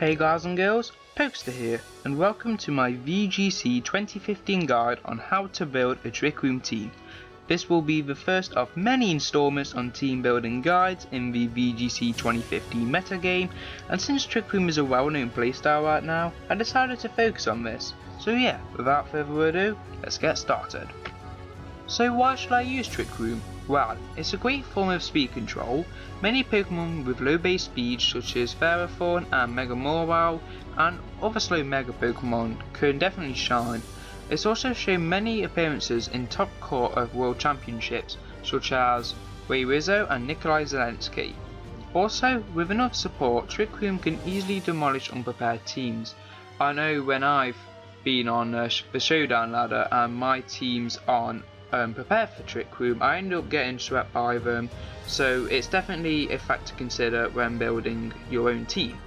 Hey guys and girls, Pokester here, and welcome to my VGC 2015 guide on how to build a Trick Room team. This will be the first of many installments on team building guides in the VGC 2015 metagame, and since Trick Room is a well-known playstyle right now, I decided to focus on this. So yeah, without further ado, let's get started. So why should I use Trick Room? Well, it's a great form of speed control. Many Pokemon with low base speed such as Ferrothorn and Mega Mawile and other slow Mega Pokemon can definitely shine. It's also shown many appearances in top court of World Championships such as Ray Rizzo and Nikolai Zelensky. Also, with enough support, Trick Room can easily demolish unprepared teams. I know when I've been on the Showdown ladder and my teams aren't prepared for Trick Room, I end up getting swept by them, so it's definitely a fact to consider when building your own team.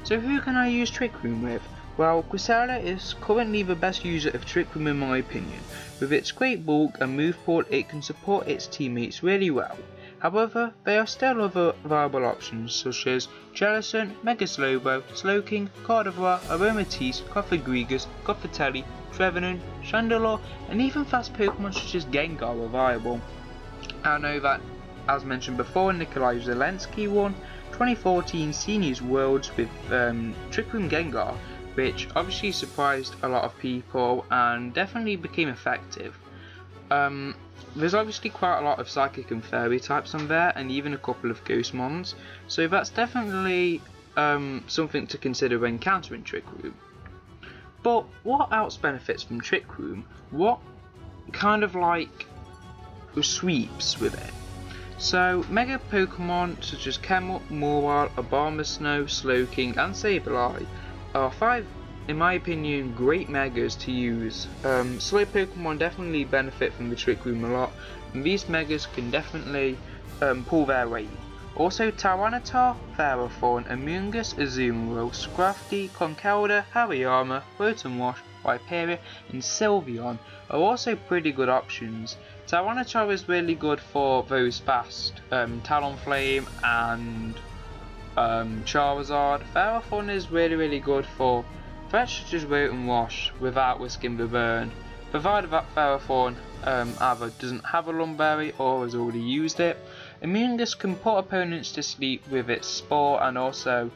So who can I use Trick Room with? Well, Quisera is currently the best user of Trick Room in my opinion. With its great bulk and move pool, it can support its teammates really well. However, there are still other viable options such as Jellicent, Mega Slowbro, Slowking, Gardevoir, Aromatisse, Cofagrigus, Gothitelle, Trevenant, Chandelure, and even fast Pokemon such as Gengar are viable. I know that, as mentioned before, Nikolai Zelensky won 2014 Seniors Worlds with Trick Room Gengar, which obviously surprised a lot of people and definitely became effective. There's obviously quite a lot of Psychic and Fairy types on there, and even a couple of Ghostmons, so that's definitely something to consider when countering Trick Room. But what else benefits from Trick Room? What kind of like sweeps with it? So Mega Pokemon such as Kemel, Mawile, Abomasnow, Slowking and Sableye are 5, in my opinion, great Megas to use. Slow Pokemon definitely benefit from the Trick Room a lot, and these Megas can definitely pull their weight. Also, Tyranitar, Ferrothorn, Amoonguss, Azumarill, Scrafty, Conkeldurr, Hariyama, Rotom-Wash, Rhyperior and Sylveon are also pretty good options. Tyranitar is really good for those fast Talonflame and Charizard. Ferrothorn is really good for threats such as Rotom-Wash without risking the burn, provided that Ferrothorn either doesn't have a Lumberry or has already used it. Amoonguss can put opponents to sleep with its Spore and also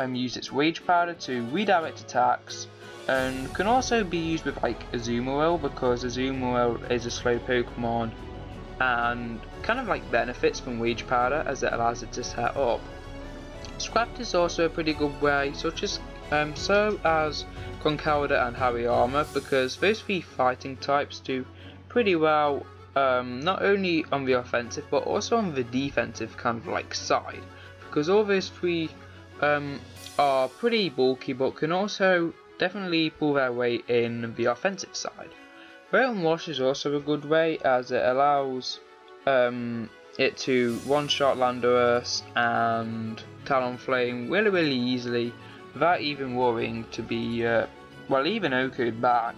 use its Rage Powder to redirect attacks, and can also be used with like Azumarill because Azumarill is a slow Pokemon and kind of like benefits from Rage Powder as it allows it to set up. Scrapped is also a pretty good way, such as Conkeldurr and Hariyama, because those 3 fighting types do pretty well not only on the offensive but also on the defensive kind of like side, because all those 3 are pretty bulky but can also definitely pull their weight in the offensive side. Rotom-Wash is also a good way as it allows it to one-shot Landorus and Talonflame really easily without even worrying to be even OHKO'd back.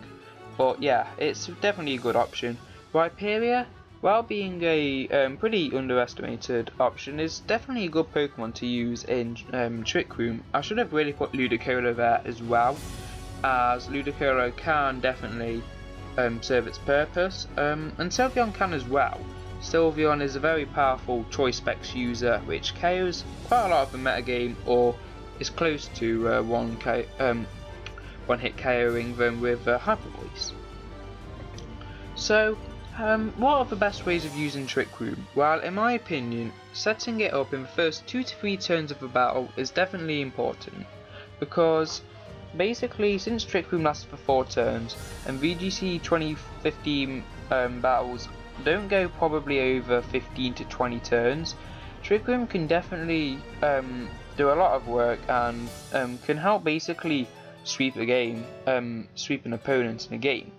But yeah, it's definitely a good option. Rhyperior, while being a pretty underestimated option, is definitely a good Pokemon to use in Trick Room. I should have really put Ludicolo there as well, as Ludicolo can definitely serve its purpose, and Sylveon can as well. Sylveon is a very powerful Choice Specs user which KOs quite a lot of the metagame, or is close to one hit KOing them with Hyper Voice. So what are the best ways of using Trick Room? Well, in my opinion, setting it up in the first 2 to 3 turns of a battle is definitely important, because basically since Trick Room lasts for 4 turns and VGC 2015 battles don't go probably over 15 to 20 turns, Trick Room can definitely do a lot of work and can help basically sweep a game, sweep an opponent in a game.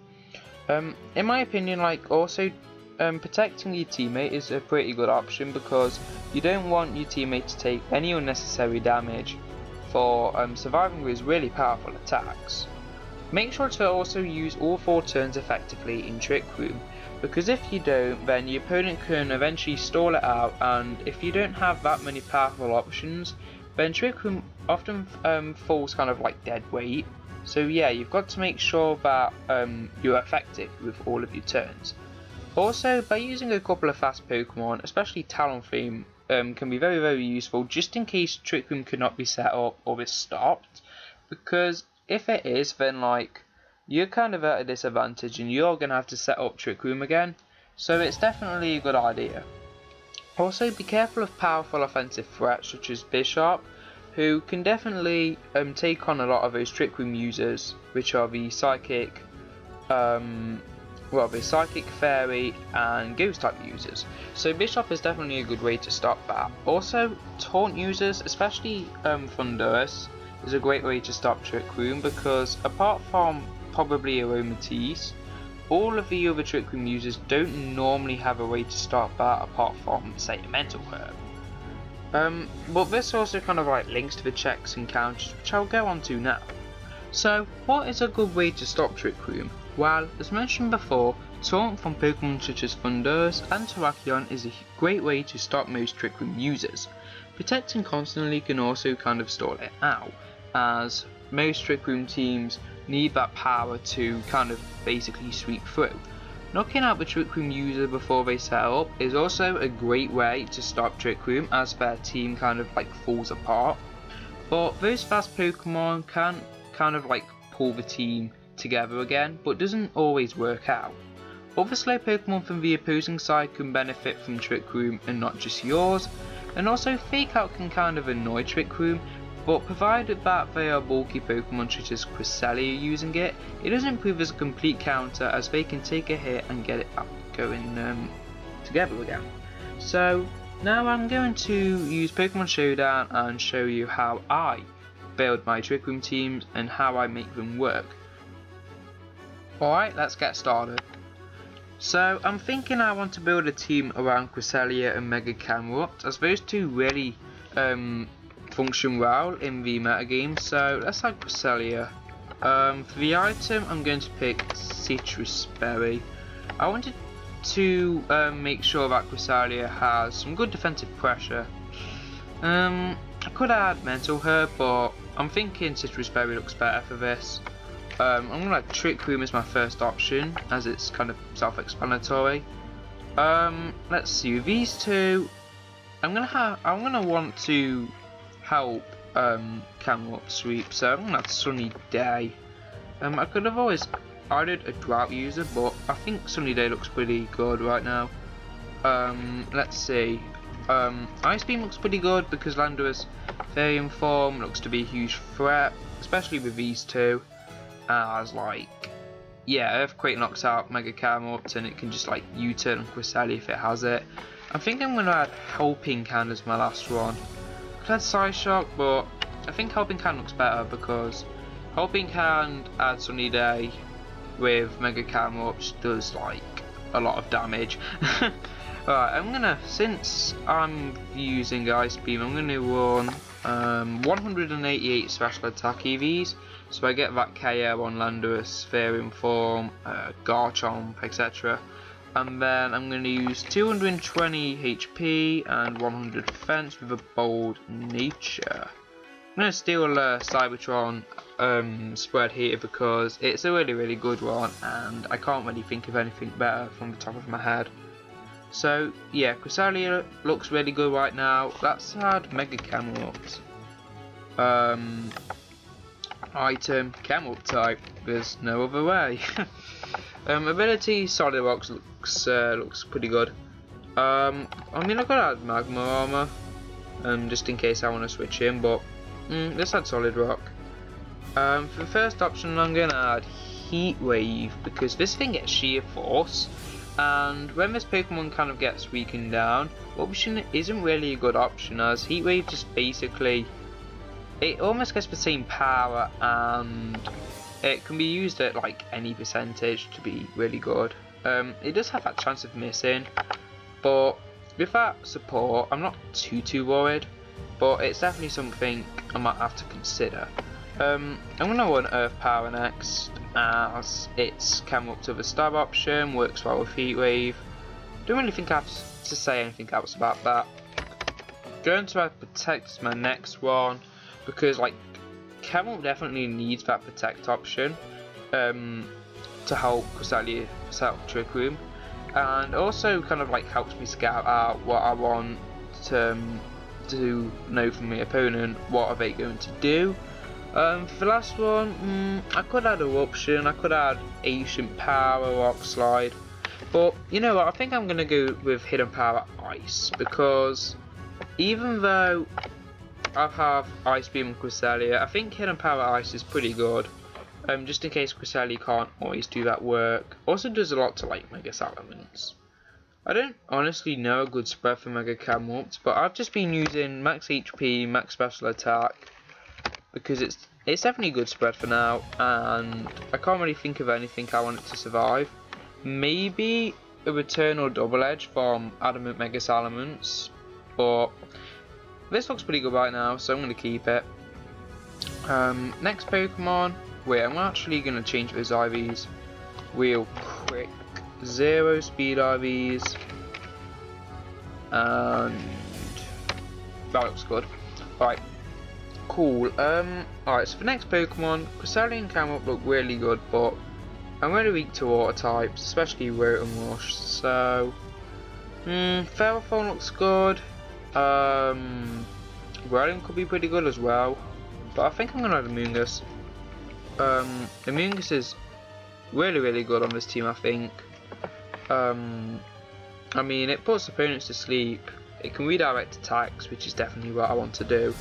In my opinion, like also protecting your teammate is a pretty good option, because you don't want your teammate to take any unnecessary damage for surviving with really powerful attacks. Make sure to also use all 4 turns effectively in Trick Room, because if you don't, then your opponent can eventually stall it out, and if you don't have that many powerful options, but in Trick Room often falls kind of like dead weight. So yeah, you've got to make sure that you're effective with all of your turns. Also, by using a couple of fast Pokemon, especially Talonflame, can be very useful just in case Trick Room cannot be set up or is stopped. Because if it is, then like you're kind of at a disadvantage and you're going to have to set up Trick Room again. So it's definitely a good idea. Also, be careful of powerful offensive threats such as Bishop, who can definitely take on a lot of those Trick Room users, which are the Psychic, the Psychic, Fairy and Ghost type users. So Bishop is definitely a good way to stop that. Also, Taunt users, especially Thundurus, is a great way to stop Trick Room because apart from probably Aromatisse, all of the other Trick Room users don't normally have a way to stop that apart from, say, a Mental Herb. But this also kind of like links to the checks and counters, which I'll go on to now. So, what is a good way to stop Trick Room? Well, as mentioned before, Taunt from Pokemon such as Thundurus and Terrakion is a great way to stop most Trick Room users. Protecting constantly can also kind of stall it out, as most Trick Room teams need that power to kind of basically sweep through. Knocking out the Trick Room user before they set up is also a great way to stop Trick Room as their team kind of like falls apart. But those fast Pokemon can kind of like pull the team together again, but doesn't always work out. Other slow Pokemon from the opposing side can benefit from Trick Room and not just yours, and also Fake Out can kind of annoy Trick Room, but provided that they are bulky Pokemon such as Cresselia using it, it doesn't prove as a complete counter as they can take a hit and get it back going together again. So now I'm going to use Pokemon Showdown and show you how I build my Trick Room teams and how I make them work. Alright, let's get started. So I'm thinking I want to build a team around Cresselia and Mega Camerupt, as those two really function well in the metagame. So let's have Cresselia. For the item I'm going to pick Citrus Berry. I wanted to make sure that Cresselia has some good defensive pressure. I could add Mental Herb, but I'm thinking Citrus Berry looks better for this. I'm gonna like Trick Room as my first option, as it's kind of self-explanatory. Let's see, with these two, I'm gonna want to help Camerupt sweep, so I'm gonna have Sunny Day. I could have always added a Drought user, but I think Sunny Day looks pretty good right now. Let's see. Ice Beam looks pretty good because Landorus Therian form looks to be a huge threat, especially with these two. As like, yeah, Earthquake knocks out Mega Camerupt and it can just like U-turn on Cresselia if it has it. I think I'm going to add Helping Hand as my last one. I could add Psyshock, but I think Helping Hand looks better because Helping Hand adds Sunny Day with Mega Camerupt does like a lot of damage. Alright, I'm gonna, since I'm using Ice Beam, I'm gonna run 188 special attack EVs, so I get that KO on Landorus, Therian form, Garchomp, etc. And then I'm gonna use 220 HP and 100 defense with a bold nature. I'm gonna steal Cybertron Spread Heater because it's a really good one and I can't really think of anything better from the top of my head. So yeah, Cresselia looks really good right now. Let's add Mega Camerupt. Item Camerupt type. There's no other way. Ability Solid Rocks looks pretty good. I mean I could add Magma Armor, just in case I want to switch in, but let's add Solid Rock. For the first option I'm gonna add Heat Wave because this thing gets Sheer Force. And when this Pokemon kind of gets weakened down, option isn't really a good option as Heat Wave just basically, it almost gets the same power and it can be used at like any percentage to be really good. It does have that chance of missing, but with that support I'm not too worried, but it's definitely something I might have to consider. I'm going to run Earth Power next, as it's Camerupt to the stab option, works well with Heat Wave. Don't really think I have to say anything else about that. going to add Protect as my next one, because like Camel definitely needs that Protect option to help Cresselia set up Trick Room, and also kind of like helps me scout out what I want to know from my opponent, what are they going to do. For the last one, I could add Eruption, I could add Ancient Power, Rock Slide, but you know what, I think I'm going to go with Hidden Power Ice, because even though I have Ice Beam and Cresselia, I think Hidden Power Ice is pretty good, just in case Cresselia can't always do that work. Also does a lot to like Mega Salamence. I don't honestly know a good spread for Mega Camelot, but I've just been using Max HP, Max Special Attack, because it's definitely a good spread for now, and I can't really think of anything I want it to survive. Maybe a Return or Double Edge from Adamant Mega Salamence, but this looks pretty good right now, so I'm going to keep it. Next Pokemon, wait, I'm actually going to change those IVs real quick. 0 speed IVs, and that looks good. Alright, cool. Alright, so for next Pokemon, Cresselia and Camelot look really good, but I'm really weak to water types, especially Rotom Rush, so Ferrothorn looks good. Whirling could be pretty good as well, but I think I'm gonna add Amoonguss. Amoonguss is really good on this team, I think. I mean, it puts opponents to sleep, it can redirect attacks, which is definitely what I want to do.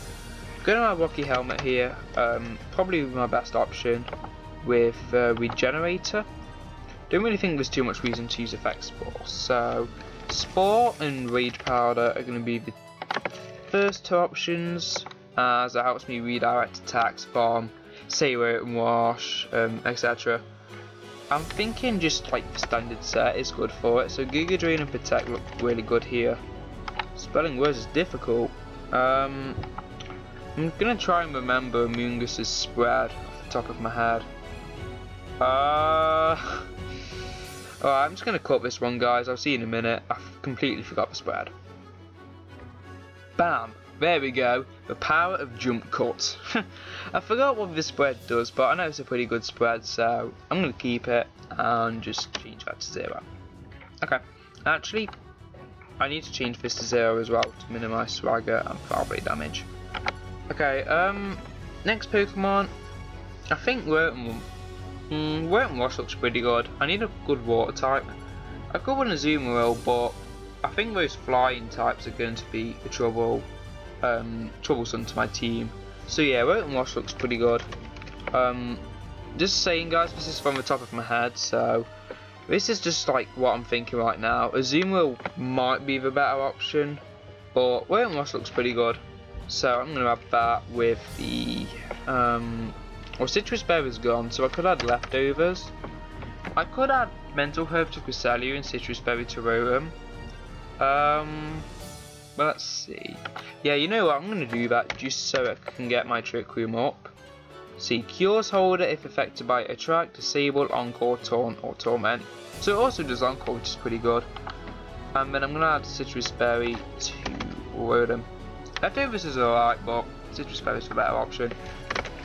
I'm going to have Rocky Helmet here, probably my best option with Regenerator. Don't really think there's too much reason to use Effect Spore, so Spore and Rage Powder are going to be the first two options, as it helps me redirect attacks from, say, Rotom Wash, etc. I'm thinking just like the standard set is good for it, so Giga Drain and Protect look really good here. Spelling words is difficult. I'm gonna try and remember Amoonguss's spread off the top of my head. Alright, I'm just gonna cut this one, guys. I'll see you in a minute. I completely forgot the spread. Bam! There we go, the power of jump cut. I forgot what this spread does, but I know it's a pretty good spread, so I'm going to keep it and just change that to 0. Okay, actually, I need to change this to 0 as well to minimise swagger and foul blade damage. Okay, next Pokemon, I think Rotom Wash looks pretty good. I need a good water type. I could want a Azumarill, but I think those flying types are going to be a troublesome to my team. So yeah, Rotom Wash looks pretty good. Just saying, guys, this is from the top of my head, so this is just like what I'm thinking right now. Azumarill might be the better option, but Rotom Wash looks pretty good, so I'm going to add that with the well, Citrus Berry's gone, so I could add Leftovers. I could add Mental Herb to Cresselia and Citrus Berry to Rotom. But let's see. Yeah, you know what? I'm going to do that just so I can get my Trick Room up. See, Cures Holder if affected by Attract, Disable, Encore, Taunt, or Torment. So it also does Encore, which is pretty good. And then I'm going to add Citrus Berry to Rotom. Leftovers is alright, but Citrus Berry is the better option.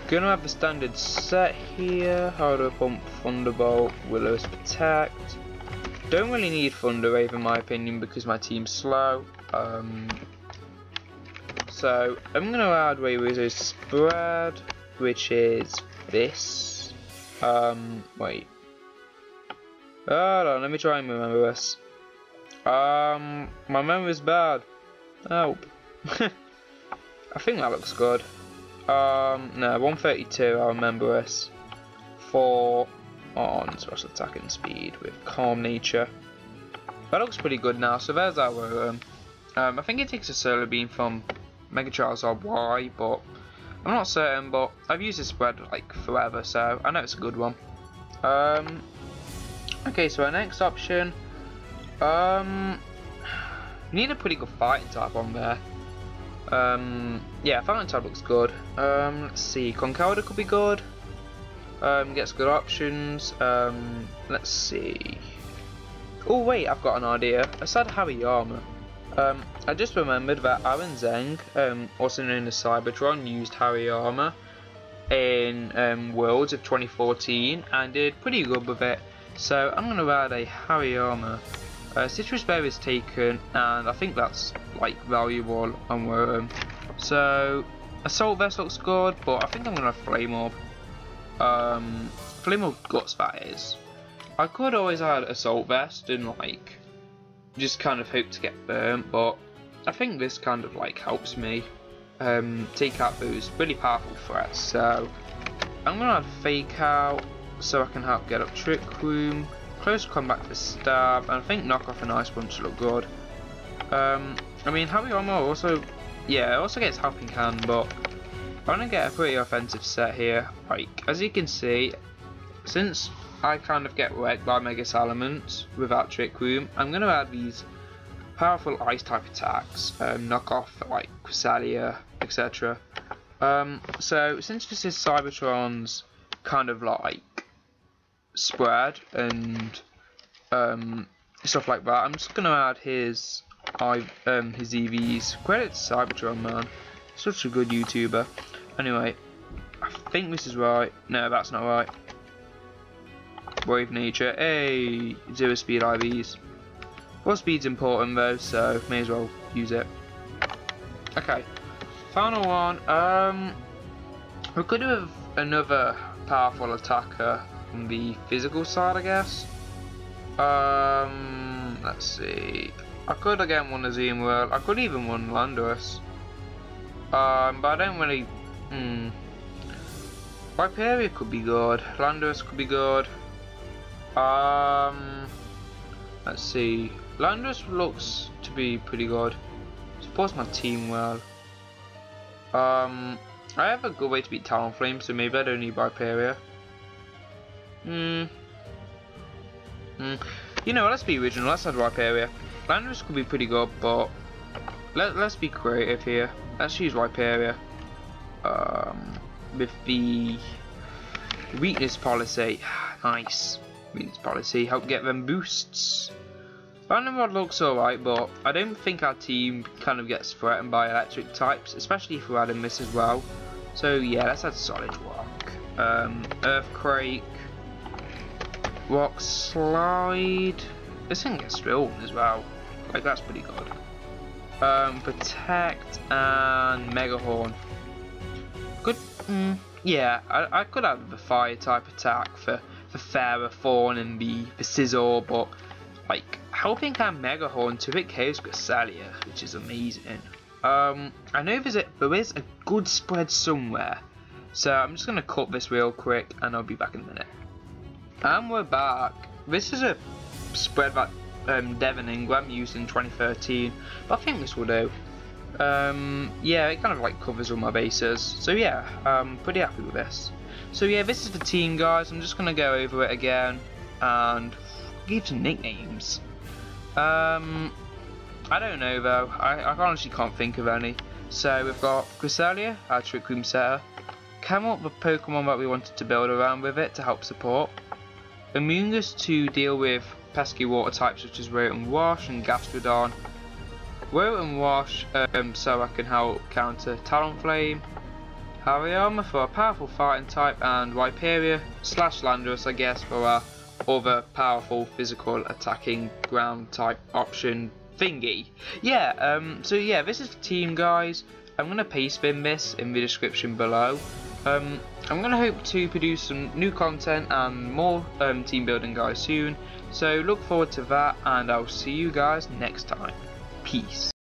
Going to have the standard set here. Harder Pump, Thunderbolt, Willow's Protect. Don't really need Thunder Wave in my opinion because my team's slow. So I'm going to add Waywizzard's spread, which is this. Wait. Hold on, let me try and remember this. My memory's bad. Help. I think that looks good. No, 132, I remember this. 4 on special attack and speed with Calm Nature. That looks pretty good now, so there's our I think it takes a Solar Beam from Mega Charizard Y, but I'm not certain, but I've used this spread like forever, so I know it's a good one. Okay, so our next option, need a pretty good fighting type on there. Yeah, fighting type looks good. Let's see, Conkeldurr could be good. Gets good options. Let's see. Oh wait, I've got an idea. Let's add Hariyama. I just remembered that Aaron Zeng, also known as Cybertron, used Hariyama in Worlds of 2014 and did pretty good with it. So I'm going to add a Hariyama. Citrus Berry is taken, and I think that's like valuable on Worm. So Assault Vest looks good, but I think I'm going to Flame Orb. Flame Orb Guts, that is. I could always add Assault Vest and like just kind of hope to get burnt, but I think this kind of like helps me take out those really powerful threats. So I'm gonna add Fake Out so I can help get up Trick Room, Close Combat for Stab, and I think Knock Off and Ice Punch look good. I mean Hariyama also, yeah, it also gets Helping Hand, but I'm gonna get a pretty offensive set here. Like as you can see, since I kind of get wrecked by Mega Salamence without Trick Room, I'm going to add these powerful ice type attacks, knock off like Cresselia, etc. So since this is Cybertron's kind of like spread and stuff like that, I'm just going to add his EVs. Credit to Cybertron, man, such a good YouTuber. Anyway, I think this is right. No, that's not right. Brave Nature, hey, 0 speed IVs. 4 speed's important though, so may as well use it. Okay, final one. We could have another powerful attacker on the physical side, I guess. Let's see. I could again want a Zoom World. I could even want Landorus. But I don't really. Viperia could be good. Landorus could be good. Let's see. Landorus looks to be pretty good. Supports my team well. I have a good way to beat Talonflame, so maybe I don't need Viperia. You know, let's be original. Let's add Viperia. Landorus could be pretty good, but let's be creative here. Let's use Viperia. With the weakness policy. Nice. Weakness policy, help get them boosts. Vandermod looks alright, but I don't think our team kind of gets threatened by electric types, especially if we're adding this as well. So yeah, let's add Solid Rock. Earthquake. Rock Slide. This thing gets drilled as well. Like that's pretty good. Protect and Megahorn. Good. Yeah, I could have the fire type attack for Fairer Thorn and the Scizor, but like helping hand Megahorn to hit KO's Cresselia, which is amazing. I know there is a good spread somewhere, so I'm just gonna cut this real quick and I'll be back in a minute. And we're back. This is a spread that Devin Ingram used in 2013, but I think this will do. Yeah, it kind of like covers all my bases, so yeah, I'm pretty happy with this. So yeah, this is the team, guys. I'm just gonna go over it again and give some nicknames. I don't know though. I honestly can't think of any. So we've got Cresselia, our Trick Room setter. Came up with Pokemon that we wanted to build around with it to help support. Amoonguss to deal with pesky water types such as Rotom Wash and Gastrodon. Rotom Wash so I can help counter Talonflame. Hariyama for a powerful fighting type, and Viperia / Landorus I guess for our other powerful physical attacking ground type option thingy. Yeah, so yeah, this is the team, guys. I'm going to paste bin this in the description below. I'm going to hope to produce some new content and more team building guys soon, so look forward to that, and I'll see you guys next time. Peace.